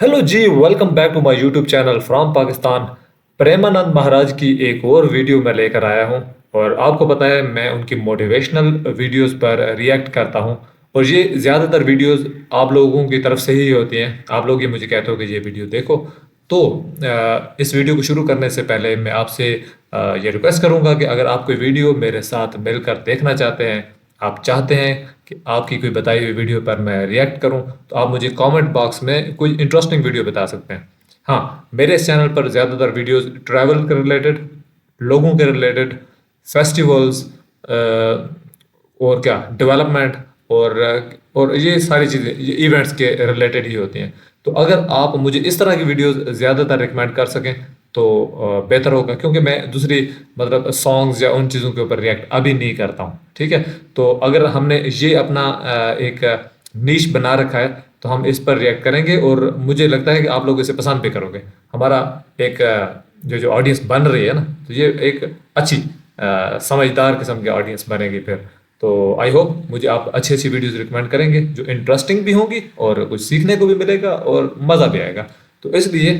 Hello जी, welcome back to my YouTube channel from Pakistan. Premanand Maharaj की एक और वीडियो मैं लेकर आया हूं। और आपको पता है मैं उनकी मोटिवेशनल वीडियोस पर रिएक्ट करता हूं। और ये ज़्यादातर वीडियोस आप लोगों की तरफ से ही होती हैं। आप लोग ये मुझे कहते हो कि ये वीडियो देखो। तो इस वीडियो को शुरू करने से पहले मैं आपसे ये रिक्वेस्ट करूंगा कि अगर आप कोई वीडियो मेरे साथ मिलकर देखना चाहते हैं, आप चाहते हैं कि आपकी कोई बताई हुई वीडियो पर मैं रिएक्ट करूं, तो आप मुझे कमेंट बॉक्स में कोई इंटरेस्टिंग वीडियो बता सकते हैं। हाँ, मेरे इस चैनल पर ज़्यादातर वीडियोस ट्रैवल के रिलेटेड, लोगों के रिलेटेड, फेस्टिवल्स और क्या डेवलपमेंट और ये सारी चीज़ें ये इवेंट्स के रिलेटेड ही होती हैं। तो अगर आप मुझे इस तरह की वीडियोस ज़्यादातर रिकमेंड कर सकें तो बेहतर होगा, क्योंकि मैं दूसरी मतलब सॉन्ग्स या उन चीज़ों के ऊपर रिएक्ट अभी नहीं करता हूँ। ठीक है, तो अगर हमने ये अपना एक नीश बना रखा है तो हम इस पर रिएक्ट करेंगे और मुझे लगता है कि आप लोग इसे पसंद भी करोगे। हमारा एक जो ऑडियंस बन रही है ना, तो ये एक अच्छी समझदार किस्म की ऑडियंस बनेगी फिर। तो आई होप मुझे आप अच्छी अच्छी वीडियोस रिकमेंड करेंगे जो इंटरेस्टिंग भी होंगी और कुछ सीखने को भी मिलेगा और मज़ा भी आएगा। तो इसलिए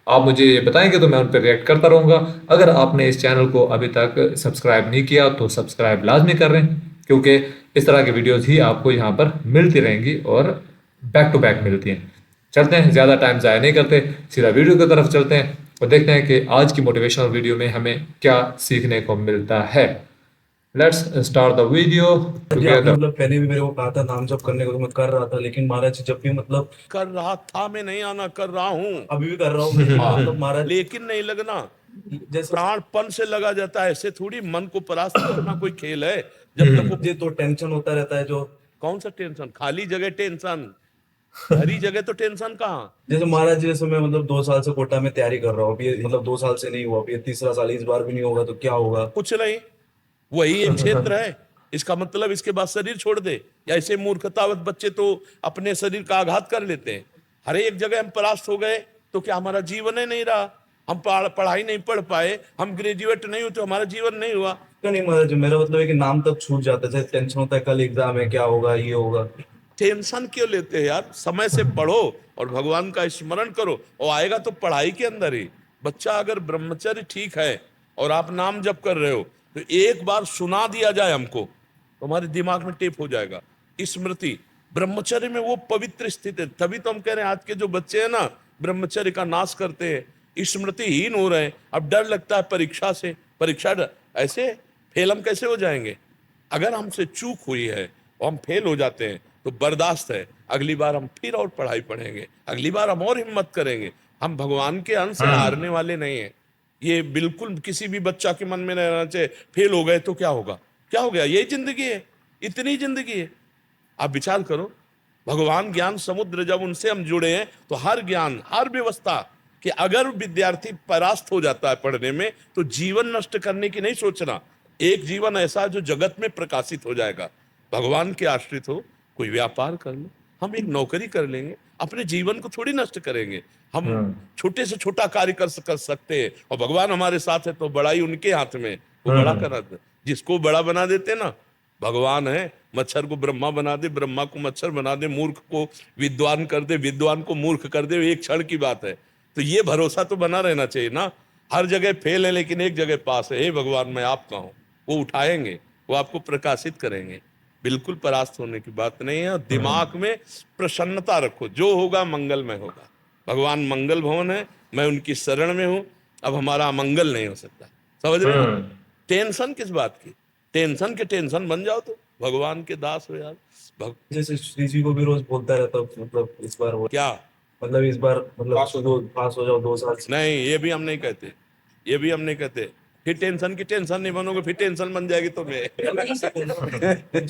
आप मुझे ये बताएंगे तो मैं उन पर रिएक्ट करता रहूँगा। अगर आपने इस चैनल को अभी तक सब्सक्राइब नहीं किया तो सब्सक्राइब लाजमी कर रहे हैं, क्योंकि इस तरह की वीडियोस ही आपको यहाँ पर मिलती रहेंगी और बैक टू बैक मिलती हैं। चलते हैं, ज़्यादा टाइम ज़ाया नहीं करते, सीधा वीडियो की तरफ चलते हैं और देखते हैं कि आज की मोटिवेशनल वीडियो में हमें क्या सीखने को मिलता है। लेट्स स्टार्ट द वीडियो जी आपने टुगेदर। पहले भी मेरे को कहा था नाम जप करने को, तो मैं कर रहा था। लेकिन महाराज जब भी कर रहा था, मैं नहीं आना कर रहा हूँ। अभी भी कर रहा हूँ मैं। हाँ, महाराज लेकिन नहीं लगना। जैसे प्राणपन से लगा जाता है, ऐसे थोड़ी मन को परास्त करना कोई खेल है। जब तक वो मुझे तो टेंशन होता रहता है जो कौन सा टेंशन, खाली जगह टेंशन, भरी जगह तो टेंशन कहाँ। जैसे महाराज जैसे मैं 2 साल से कोटा में तैयारी कर रहा हूँ। अभी 2 साल से नहीं हुआ, अभी ये तीसरा साल, इस बार भी नहीं होगा तो क्या होगा? कुछ नहीं, वही एक क्षेत्र है। इसका मतलब इसके बाद शरीर छोड़ दे। या ऐसे मूर्खतावत बच्चे तो अपने शरीर का आघात कर लेते हैं। हर एक जगह हम परास्त हो गए तो क्या हमारा जीवन ही नहीं रहा? हम पढ़ाई नहीं पढ़ पाए, हम ग्रेजुएट नहीं हुए तो हमारा जीवन नहीं हुआ। क्यों नहीं महाराज? मेरा मतलब है कि नाम तक छूट जाता है। जैसे टेंशन होता है, कल एग्जाम है, क्या होगा, ये होगा। टेंशन क्यों लेते हैं यार? समय से पढ़ो और भगवान का स्मरण करो और आएगा तो पढ़ाई के अंदर ही। बच्चा अगर ब्रह्मचर्य ठीक है और आप नाम जप कर रहे हो तो एक बार सुना दिया जाए हमको तो हमारे दिमाग में टेप हो जाएगा। स्मृति ब्रह्मचर्य में वो पवित्र स्थिति है। तभी तो हम कह रहे हैं आज के जो बच्चे हैं ना, ब्रह्मचर्य का नाश करते हैं, स्मृतिहीन हो रहे हैं। अब डर लगता है परीक्षा से। ऐसे फेल हम कैसे हो जाएंगे? अगर हमसे चूक हुई है और हम फेल हो जाते हैं तो बर्दाश्त है, अगली बार हम फिर और पढ़ाई पढ़ेंगे, अगली बार हम और हिम्मत करेंगे। हम भगवान के अंश से हारने वाले नहीं हैं। ये बिल्कुल किसी भी बच्चा के मन में नहीं रहना चाहिए फेल हो गए तो क्या होगा, क्या हो गया, यही जिंदगी है, इतनी जिंदगी है। आप विचार करो, भगवान ज्ञान समुद्र, जब उनसे हम जुड़े हैं तो हर ज्ञान, हर व्यवस्था कि अगर विद्यार्थी परास्त हो जाता है पढ़ने में तो जीवन नष्ट करने की नहीं सोचना। एक जीवन ऐसा है जो जगत में प्रकाशित हो जाएगा। भगवान के आश्रित हो, कोई व्यापार कर लो, हम एक नौकरी कर लेंगे, अपने जीवन को थोड़ी नष्ट करेंगे। हम छोटे से छोटा कार्य कर सकते हैं और भगवान हमारे साथ है तो बड़ाई उनके हाथ में, वो बड़ा करा दे। जिसको बड़ा बना देते ना, भगवान है। मच्छर को ब्रह्मा बना दे, ब्रह्मा को मच्छर बना दे, मूर्ख को विद्वान कर दे, विद्वान को मूर्ख कर दे, एक क्षण की बात है। तो ये भरोसा तो बना रहना चाहिए ना। हर जगह फेल है लेकिन एक जगह पास है। हे भगवान मैं आपका हूं, वो उठाएंगे, वो आपको प्रकाशित करेंगे। बिल्कुल परास्त होने की बात नहीं है। और दिमाग में प्रसन्नता रखो, जो होगा मंगलमय होगा। भगवान मंगल भवन है, मैं उनकी शरण में हूं। अब हमारा अमंगल नहीं हो सकता। समझ रहे हो? टेंशन किस बात की? टेंशन के टेंशन बन जाओ तो भगवान के दास हो यार। जैसे श्री जी को भी रोज बोलता रहता हूँ, इस बार हो, क्या? इस बार पास हो जाओ 2 साल से। नहीं, ये भी हम नहीं कहते, ये भी हम नहीं कहते। फिर टेंशन की टेंशन नहीं बनोगे, फिर टेंशन बन जाएगी तुम्हें।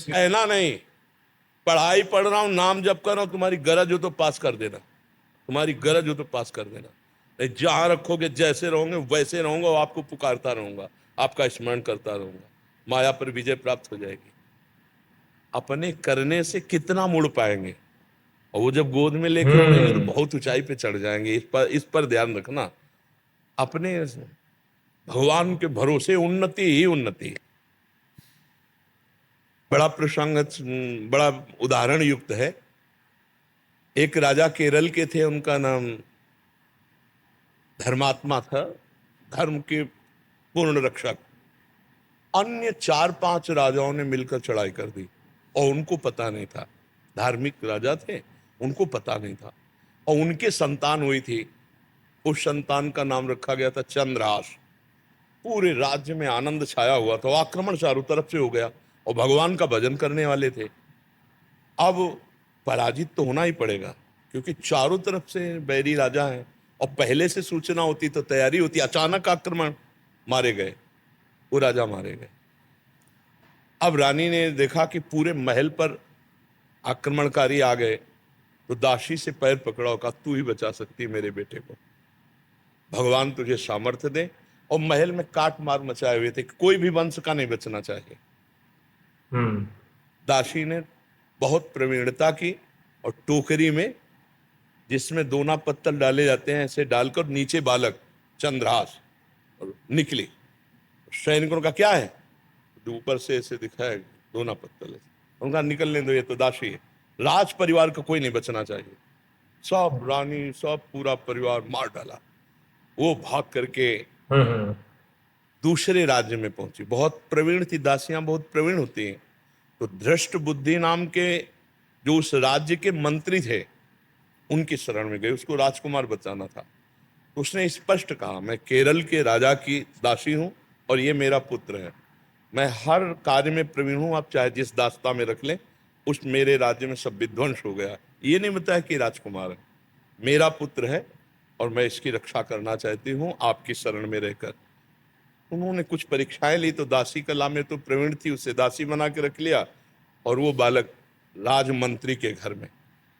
है ना? नहीं, पढ़ाई पढ़ रहा हूं, नाम जप कर रहा हूं, तुम्हारी गरज हो तो पास कर देना, तुम्हारी गरज हो तो पास कर देना। नहीं, जहां रखोगे जैसे रहोगे वैसे रहूंगा और आपको पुकारता रहूंगा, आपका स्मरण करता रहूंगा, माया पर विजय प्राप्त हो जाएगी। अपने करने से कितना मुड़ पाएंगे, और वो जब गोद में लेके उड़ेंगे तो बहुत ऊंचाई पे चढ़ जाएंगे। इस पर ध्यान रखना। अपने भगवान के भरोसे उन्नति ही उन्नति। बड़ा प्रसंग, बड़ा उदाहरण युक्त है। एक राजा केरल के थे, उनका नाम धर्मात्मा था, धर्म के पूर्ण रक्षक। अन्य 4-5 राजाओं ने मिलकर चढ़ाई कर दी और उनको पता नहीं था। धार्मिक राजा थे, उनको पता नहीं था। और उनके संतान हुई थी, उस संतान का नाम रखा गया था चंद्रहास। पूरे राज्य में आनंद छाया हुआ था, आक्रमण चारों तरफ से हो गया और भगवान का भजन करने वाले थे। अब पराजित तो होना ही पड़ेगा, क्योंकि चारों तरफ से बैरी राजा हैं और पहले से सूचना होती तो तैयारी होती। अचानक आक्रमण, मारे गए, वो राजा मारे गए। अब रानी ने देखा कि पूरे महल पर आक्रमणकारी आ गए, तो दासी से पैर पकड़ा और कहा, तू ही बचा सकती मेरे बेटे को, भगवान तुझे सामर्थ्य दे। और महल में काट मार मचाए हुए थे, कोई भी वंश का नहीं बचना चाहिए। हम्म। दासी ने बहुत प्रवीणता की और टोकरी में, जिसमें दोना पत्तल डाले जाते हैं, ऐसे डालकर नीचे बालक चंद्रहास, और निकली। सैनिकों का क्या है, तो ऊपर से ऐसे दिखाया दोना पत्तल, उनका निकलने दो, ये तो दासी है। राज परिवार का कोई नहीं बचना चाहिए। सब रानी, सब पूरा परिवार मार डाला। वो भाग करके हम्म। दूसरे राज्य में पहुंची। बहुत प्रवीण थी, दासियां बहुत प्रवीण होती हैं। तो धृष्ट बुद्धि नाम के जो उस राज्य के मंत्री थे, उनकी शरण में गए, उसको राजकुमार बचाना था। तो उसने स्पष्ट कहा, मैं केरल के राजा की दासी हूं और ये मेरा पुत्र है, मैं हर कार्य में प्रवीण हूं, आप चाहे जिस दास्ता में रख लें। उस मेरे राज्य में सब विध्वंस हो गया, ये नहीं बताया कि राजकुमार है, मेरा पुत्र है और मैं इसकी रक्षा करना चाहती हूं आपकी शरण में रहकर। उन्होंने कुछ परीक्षाएं ली, तो दासी कला में तो प्रवीण थी, उसे दासी बना के रख लिया। और वो बालक राजमंत्री के घर में।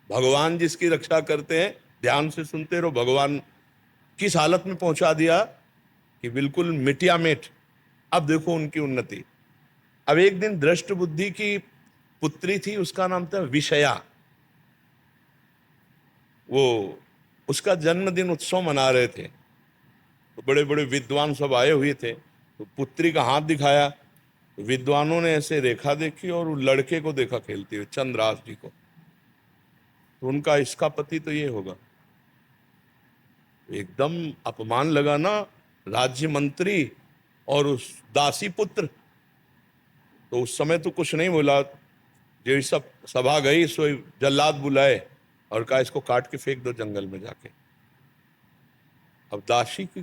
भगवान जिसकी रक्षा करते हैं, ध्यान से सुनते रहो, भगवान किस हालत में पहुंचा दिया कि बिल्कुल मिटिया मेट। अब देखो उनकी उन्नति। अब एक दिन दृष्ट बुद्धि की पुत्री थी, उसका नाम था विषया। वो उसका जन्मदिन उत्सव मना रहे थे, तो बड़े बड़े विद्वान सब आए हुए थे। तो पुत्री का हाथ दिखाया, तो विद्वानों ने ऐसे रेखा देखी और वो लड़के को देखा खेलते हुए, चंद्रहास जी को। तो उनका, इसका पति तो ये होगा। एकदम अपमान लगा ना, राज्य मंत्री और उस दासी पुत्र। तो उस समय तो कुछ नहीं बोला, जो सब सभा गई, सो जल्लाद बुलाए और कहा, इसको काट के फेंक दो जंगल में जाके। अब दासी की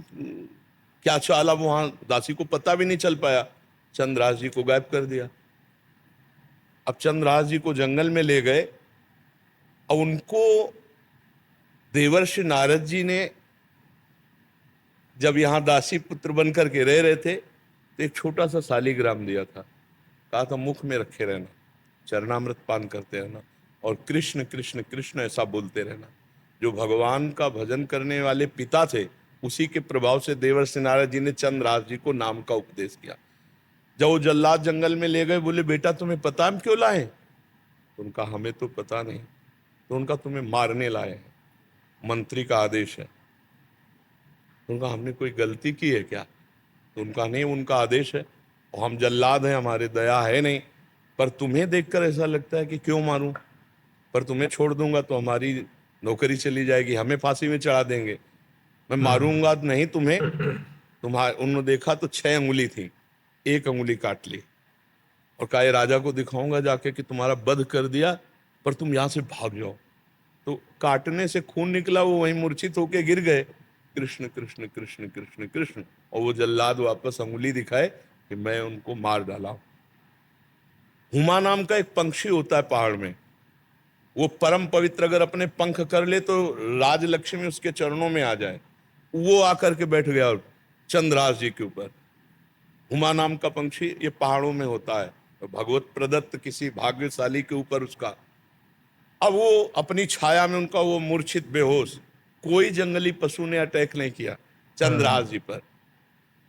क्या चाल, अब वहां दासी को पता भी नहीं चल पाया, चंद्रहास जी को गायब कर दिया। अब चंद्रहास जी को जंगल में ले गए और उनको देवर्षि नारद जी ने, जब यहां दासी पुत्र बन करके रह रहे थे, तो एक छोटा सा शालिग्राम दिया था। कहा था, मुख में रखे रहना, चरणामृत पान करते रहना और कृष्ण कृष्ण कृष्ण ऐसा बोलते रहना। जो भगवान का भजन करने वाले पिता थे, उसी के प्रभाव से देवर्षि नारद जी ने चंद्रहास जी को नाम का उपदेश किया। जब वो जल्लाद जंगल में ले गए, बोले, बेटा तुम्हें पता हम क्यों लाए? तो उनका, हमें तो पता नहीं। तो उनका, तुम्हें मारने लाए हैं, मंत्री का आदेश है। तो उनका, हमने कोई गलती की है क्या? तो उनका, नहीं, उनका आदेश है और हम जल्लाद हैं, हमारे दया है नहीं, पर तुम्हें देखकर ऐसा लगता है कि क्यों मारूं, पर तुम्हें छोड़ दूंगा तो हमारी नौकरी चली जाएगी, हमें फांसी में चढ़ा देंगे। मैं मारूंगा नहीं तुम्हें। तुम्हारे, उन्होंने देखा तो 6 अंगुली थी, 1 अंगुली काट ली और कहा, ये राजा को दिखाऊंगा जाके कि तुम्हारा वध कर दिया, पर तुम यहां से भाग जाओ। तो काटने से खून निकला, वो वहीं मूर्छित होके गिर गए। कृष्ण कृष्ण कृष्ण कृष्ण कृष्ण, और वो जल्लाद वापस अंगुली दिखाए कि मैं उनको मार डाला। हुमा नाम का एक पंक्षी होता है पहाड़ में, वो परम पवित्र, अगर अपने पंख कर ले तो राजलक्ष्मी उसके चरणों में आ जाए। वो आकर के बैठ गया चंद्रहास जी के ऊपर। हुमा नाम का पंक्षी ये पहाड़ों में होता है, तो भगवत प्रदत्त किसी भाग्यशाली के ऊपर उसका। अब वो अपनी छाया में, उनका वो मूर्छित बेहोश, कोई जंगली पशु ने अटैक नहीं किया चंद्रहास जी पर।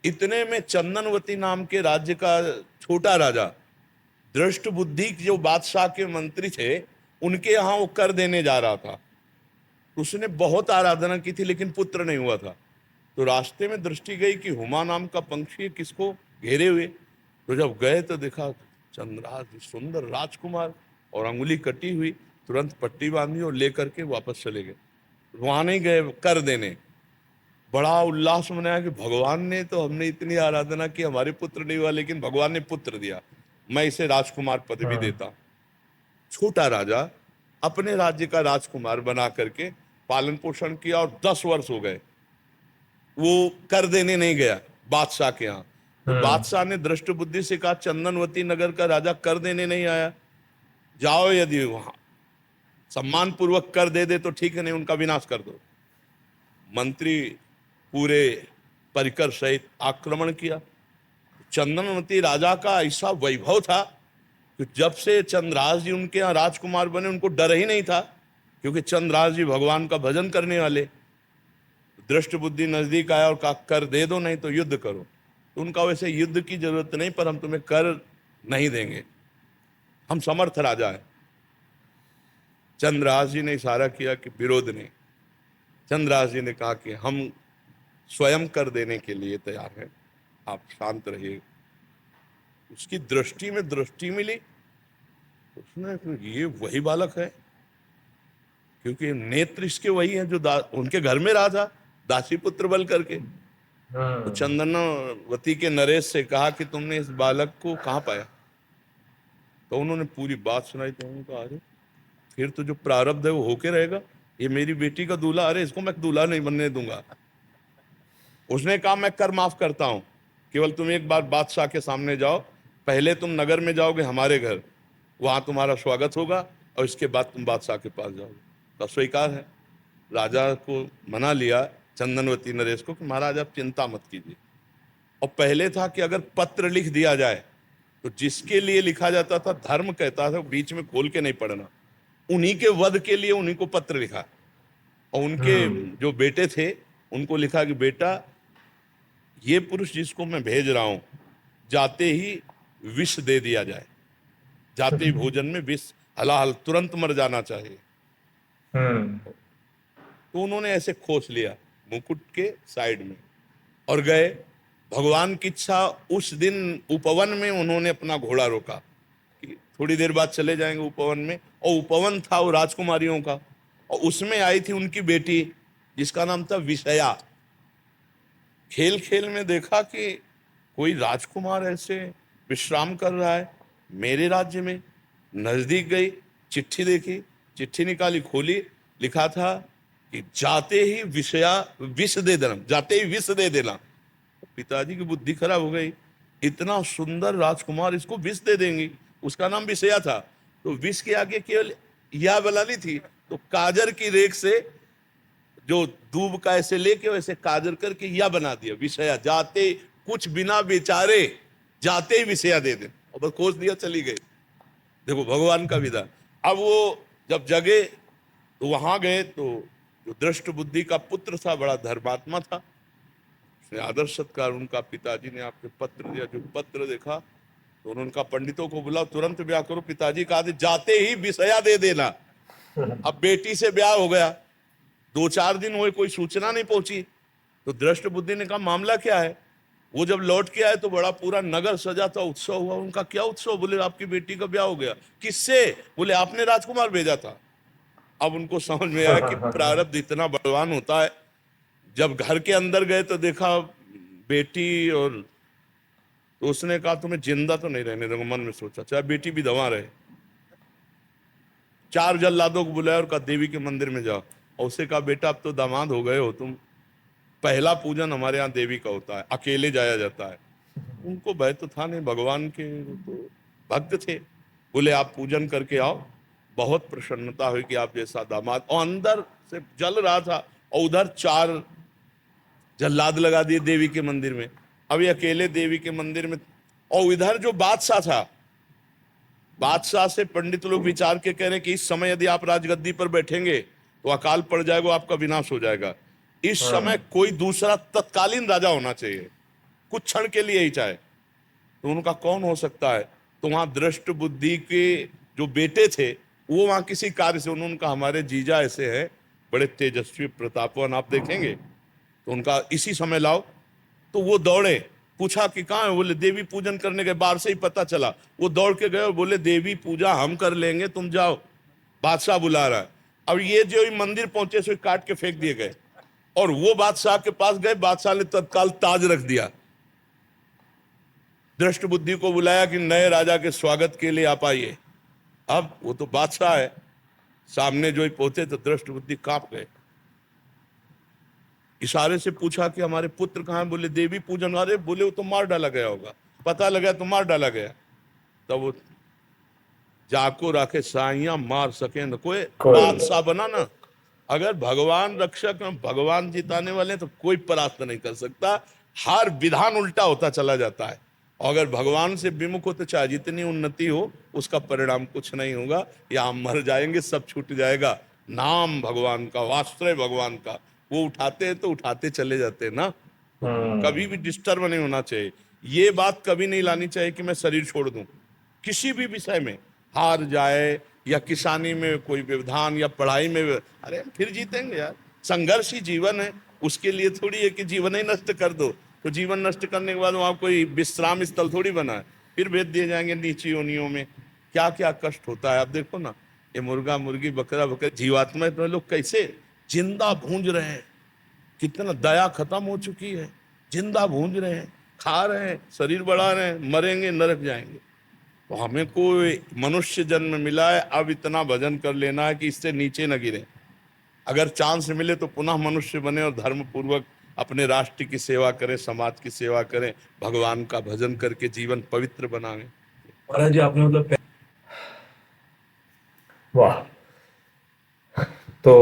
इतने में चंदनवती नाम के राज्य का छोटा राजा, दृष्ट बुद्धि जो बादशाह के मंत्री थे, उनके यहाँ वो कर देने जा रहा था। उसने बहुत आराधना की थी, लेकिन पुत्र नहीं हुआ था। तो रास्ते में दृष्टि गई कि हुमा नाम का पंक्षी किसको घेरे हुए। तो जब गए तो देखा चंद्रहास जी, सुंदर राजकुमार और अंगुली कटी हुई। तुरंत पट्टी बांधी और लेकर के वापस चले गए। वहां नहीं गए कर देने, बड़ा उल्लास मनाया कि भगवान ने तो, हमने इतनी आराधना की, हमारे पुत्र नहीं हुआ लेकिन भगवान ने पुत्र दिया, मैं इसे राजकुमार पदवी देता हूं। छोटा राजा अपने राज्य का राजकुमार बना करके पालन पोषण किया और 10 वर्ष हो गए, वो कर देने नहीं गया बादशाह के यहाँ। तो बादशाह ने दृष्ट बुद्धि से कहा, चंदनवती नगर का राजा कर देने नहीं आया, जाओ यदि वहां सम्मान पूर्वक कर दे तो ठीक है, नहीं उनका विनाश कर दो। मंत्री पूरे परिकर सहित आक्रमण किया। चंदनवती राजा का ऐसा वैभव था कि जब से चंद्रराज जी उनके यहाँ राजकुमार बने उनको डर ही नहीं था, क्योंकि चंद्रराज जी भगवान का भजन करने वाले। दृष्ट बुद्धि नजदीक आया और कहा कर दे दो, नहीं तो युद्ध करो। तो उनका वैसे युद्ध की जरूरत नहीं, पर हम तुम्हें कर नहीं देंगे, हम समर्थ राजा हैं। चंद्रराज जी ने इशारा किया कि विरोध नहीं। चंद्रराज जी ने कहा कि हम स्वयं कर देने के लिए तैयार हैं, आप शांत रहिए। उसकी दृष्टि में दृष्टि मिली, उसने ये वही बालक है, क्योंकि नेत्र इसके वही हैं जो उनके घर में रहा था दासी पुत्र बल करके। तो चंदनवती के नरेश से कहा कि तुमने इस बालक को कहाँ पाया? तो उन्होंने पूरी बात सुनाई। तो उन्होंने कहा, अरे फिर तो जो प्रारब्ध है वो होके रहेगा, ये मेरी बेटी का दूल्हा, अरे इसको मैं दूल्हा नहीं बनने दूंगा। उसने कहा मैं कर माफ करता हूं, केवल तुम एक बार बादशाह के सामने जाओ, पहले तुम नगर में जाओगे हमारे घर, वहां तुम्हारा स्वागत होगा और इसके बाद तुम बादशाह के पास जाओगे। तो स्वीकार है। राजा को मना लिया चंदनवती नरेश को कि महाराज आप चिंता मत कीजिए। और पहले था कि अगर पत्र लिख दिया जाए तो जिसके लिए लिखा जाता था, धर्म कहता था बीच में खोल के नहीं पढ़ना, उन्हीं के वध के लिए उन्हीं को पत्र लिखा। और उनके जो बेटे थे उनको लिखा कि बेटा ये पुरुष जिसको मैं भेज रहा हूं, जाते ही विष दे दिया जाए, जाते ही भोजन में विष, हलाहल तुरंत मर जाना चाहिए। तो उन्होंने ऐसे खोस लिया मुकुट के साइड में और गए। भगवान की इच्छा, उस दिन उपवन में उन्होंने अपना घोड़ा रोका कि थोड़ी देर बाद चले जाएंगे उपवन में। और उपवन था वो राजकुमारियों का, और उसमें आई थी उनकी बेटी जिसका नाम था विषया। खेल खेल में देखा कि कोई राजकुमार ऐसे विश्राम कर रहा है मेरे राज्य में। नजदीक गई, चिट्ठी देखी, चिट्ठी निकाली, खोली, लिखा था कि जाते ही विषया विष दे देना, जाते ही विष दे देना। पिताजी की बुद्धि खराब हो गई, इतना सुंदर राजकुमार इसको विष दे देंगी। उसका नाम विषया था, तो विष के आगे केवल या बनानी थी, तो काजर की रेख से जो दूब का ऐसे लेके वैसे काजर करके या बना दिया विषया। जाते कुछ बिना बेचारे जाते ही विषया दे दे, और बस खोज दिया, चली गई। देखो भगवान का विधान। अब वो जब जगे तो वहां गए, तो जो दृष्ट बुद्धि का पुत्र था बड़ा धर्मात्मा था, उसने आदर सत्कार, उनका पिताजी ने आपके पत्र दिया। जो पत्र देखा तो उन्होंने कहा पंडितों को बुलाओ, तुरंत ब्याह करो। पिताजी का आदेश, जाते ही विषया दे देना। अब बेटी से ब्याह हो गया, 2-4 दिन हुए, कोई सूचना नहीं पहुंची। तो दृष्ट बुद्धि ने कहा मामला क्या है? वो जब लौट के आए तो बड़ा पूरा नगर सजा था, उत्सव हुआ। उनका क्या उत्सव? बोले आपकी बेटी का ब्याह हो गया। किससे? बोले आपने राजकुमार भेजा था। अब उनको समझ में आया कि प्रारब्ध इतना बलवान होता है। जब घर के अंदर गए तो देखा बेटी, और तो उसने कहा तुम्हें जिंदा तो नहीं रहने दूंगा। मन में सोचा चाहे बेटी भी दवा रहे। 4 जल्लादों को बुलाया और कहा देवी के मंदिर में जाओ। और उसे कहा बेटा अब तो दामाद हो गए हो तुम, पहला पूजन हमारे यहाँ देवी का होता है, अकेले जाया जाता है। उनको भय तो था नहीं, भगवान के तो भक्त थे। बोले आप पूजन करके आओ, बहुत प्रसन्नता हुई कि आप जैसा दामाद। और अंदर से जल रहा था, और उधर 4 जल्लाद लगा दिए देवी के मंदिर में। अभी अकेले देवी के मंदिर में, और इधर जो बादशाह था, बादशाह से पंडित लोग विचार के कह रहे कि इस समय यदि आप राजगद्दी पर बैठेंगे तो अकाल पड़ जाएगा, आपका विनाश हो जाएगा। इस समय कोई दूसरा तत्कालीन राजा होना चाहिए, कुछ क्षण के लिए ही चाहे। तो उनका कौन हो सकता है? तो वहां दृष्ट बुद्धि के जो बेटे थे वो वहां किसी कार्य से, उन्होंने कहा हमारे जीजा ऐसे हैं, बड़े तेजस्वी प्रतापवान, आप देखेंगे तो उनका इसी समय लाओ। तो वो दौड़े, पूछा कि कहाँ है? बोले देवी पूजन करने गए, बाहर से ही पता चला। वो दौड़ के गए और बोले देवी पूजा हम कर लेंगे, तुम जाओ। बादशाह बुला रहा है। अब ये जो ही मंदिर पहुंचे सो काट के फेंक दिए गए, और वो बादशाह के पास गए, बादशाह ने तत्काल ताज रख दिया। दृष्ट बुद्धि को बुलाया कि नए राजा के स्वागत के लिए आप आइए। अब वो तो बादशाह है, सामने जो ही पहुंचे तो दृष्ट बुद्धि कांप गए। इशारे से पूछा कि हमारे पुत्र कहाँ हैं? बोले देवी पूजन। अरे बोले वो तो मार डाला गया होगा। पता लगा तो मार डाला गया। तब वो जाको राखे साइया मार सके न कोई, बादशाह बना ना। अगर भगवान रक्षक, भगवान जिताने वाले तो कोई परास्त नहीं कर सकता। हर विधान उल्टा होता चला जाता है। अगर भगवान से विमुख हो तो चाहे जितनी उन्नति हो, उसका परिणाम कुछ नहीं होगा। या हम मर जाएंगे, सब छूट जाएगा। नाम भगवान का, वास्त्र भगवान का, वो उठाते हैं तो उठाते चले जाते हैं ना। कभी भी डिस्टर्ब नहीं होना चाहिए। ये बात कभी नहीं लानी चाहिए कि मैं शरीर छोड़ दूं। किसी भी विषय में हार जाए, या किसानी में कोई व्यवधान, या पढ़ाई में, अरे फिर जीतेंगे यार। संघर्ष ही जीवन है। उसके लिए थोड़ी है कि जीवन ही नष्ट कर दो। तो जीवन नष्ट करने के बाद वहां कोई विश्राम स्थल थोड़ी बना है, फिर भेज दिए जाएंगे नीची योनियों में। क्या क्या कष्ट होता है। आप देखो ना, ये मुर्गा मुर्गी बकरा बकरा जीवात्मा तो लोग कैसे जिंदा भूंज रहे हैं। कितना दया खत्म हो चुकी है। जिंदा भूंज रहे हैं, खा रहे हैं, शरीर बढ़ा रहे हैं, मरेंगे, नरक जाएंगे। तो हमें कोई मनुष्य जन्म मिला है, अब इतना भजन कर लेना है कि इससे नीचे न गिरे। अगर चांस मिले तो पुनः मनुष्य बने और धर्म पूर्वक अपने राष्ट्र की सेवा करें, समाज की सेवा करें, भगवान का भजन करके जीवन पवित्र बनाएं। महाराज जी आपने मतलब वाह। तो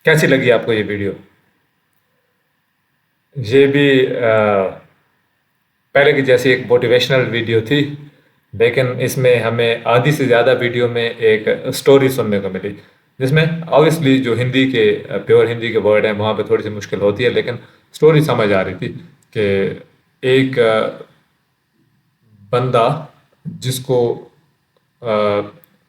कैसी लगी आपको ये वीडियो? ये भी पहले की जैसी एक मोटिवेशनल वीडियो थी, लेकिन इसमें हमें आधी से ज़्यादा वीडियो में एक स्टोरी सुनने को मिली, जिसमें ऑब्वियसली जो हिंदी के प्योर हिंदी के वर्ड हैं वहाँ पे थोड़ी सी मुश्किल होती है, लेकिन स्टोरी समझ आ रही थी कि एक बंदा जिसको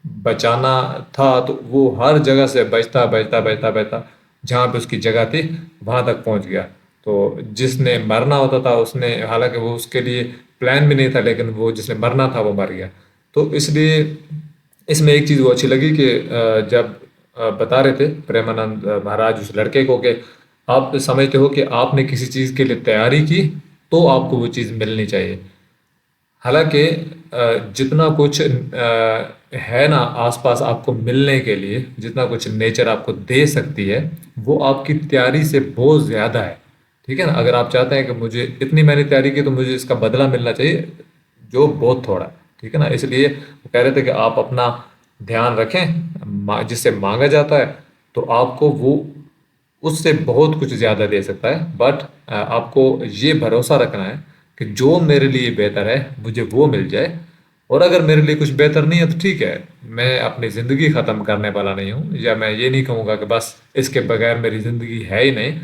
बचाना था, तो वो हर जगह से बचता बचता बचता बचता जहाँ पे उसकी जगह थी वहाँ तक पहुँच गया। तो जिसने मरना होता था उसने, हालांकि वो उसके लिए प्लान भी नहीं था, लेकिन वो जिसने मरना था वो मर गया। तो इसलिए इसमें एक चीज़ वो अच्छी लगी कि जब बता रहे थे प्रेमानंद महाराज उस लड़के को कि आप समझते हो कि आपने किसी चीज़ के लिए तैयारी की तो आपको वो चीज़ मिलनी चाहिए। हालांकि जितना कुछ है ना आसपास आपको मिलने के लिए, जितना कुछ नेचर आपको दे सकती है, वो आपकी तैयारी से बहुत ज़्यादा है। ठीक है ना। अगर आप चाहते हैं कि मुझे इतनी मैंने तैयारी की तो मुझे इसका बदला मिलना चाहिए, जो बहुत थोड़ा है। ठीक है ना। इसलिए वो कह रहे थे कि आप अपना ध्यान रखें, जिससे मांगा जाता है तो आपको वो उससे बहुत कुछ ज़्यादा दे सकता है। बट आपको ये भरोसा रखना है कि जो मेरे लिए बेहतर है मुझे वो मिल जाए, और अगर मेरे लिए कुछ बेहतर नहीं है तो ठीक है, मैं अपनी ज़िंदगी ख़त्म करने वाला नहीं हूँ, या मैं ये नहीं कहूँगा कि बस इसके बगैर मेरी ज़िंदगी है ही नहीं।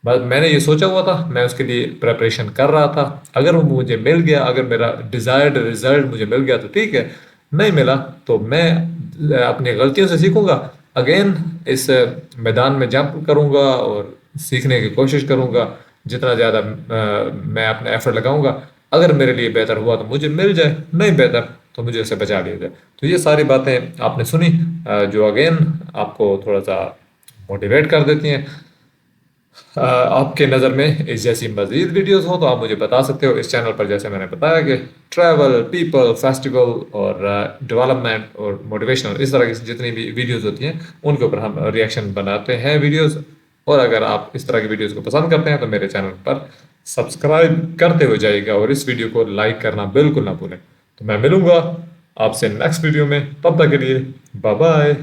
बस मैंने ये सोचा हुआ था, मैं उसके लिए प्रिपरेशन कर रहा था। अगर वो मुझे मिल गया, अगर मेरा डिज़ायर्ड रिजल्ट मुझे मिल गया तो ठीक है, नहीं मिला तो मैं अपनी गलतियों से सीखूंगा, अगेन इस मैदान में जंप करूंगा और सीखने की कोशिश करूंगा। जितना ज़्यादा मैं अपना एफर्ट लगाऊंगा, अगर मेरे लिए बेहतर हुआ तो मुझे मिल जाए, नहीं बेहतर तो मुझे उसे बचा लिया जाए। तो ये सारी बातें आपने सुनी, जो अगेन आपको थोड़ा सा मोटिवेट कर देती हैं। आपके नज़र में इस जैसी मज़ीद वीडियोस हो तो आप मुझे बता सकते हो इस चैनल पर। जैसे मैंने बताया कि ट्रैवल, पीपल, फेस्टिवल और डेवलपमेंट और मोटिवेशनल, इस तरह की जितनी भी वीडियोस होती हैं उनके ऊपर हम रिएक्शन बनाते हैं वीडियोस। और अगर आप इस तरह की वीडियोस को पसंद करते हैं तो मेरे चैनल पर सब्सक्राइब करते हुए जाइएगा, और इस वीडियो को लाइक करना बिल्कुल ना भूलें। तो मैं मिलूंगा आपसे नेक्स्ट वीडियो में, तब तक के लिए बाय बाय।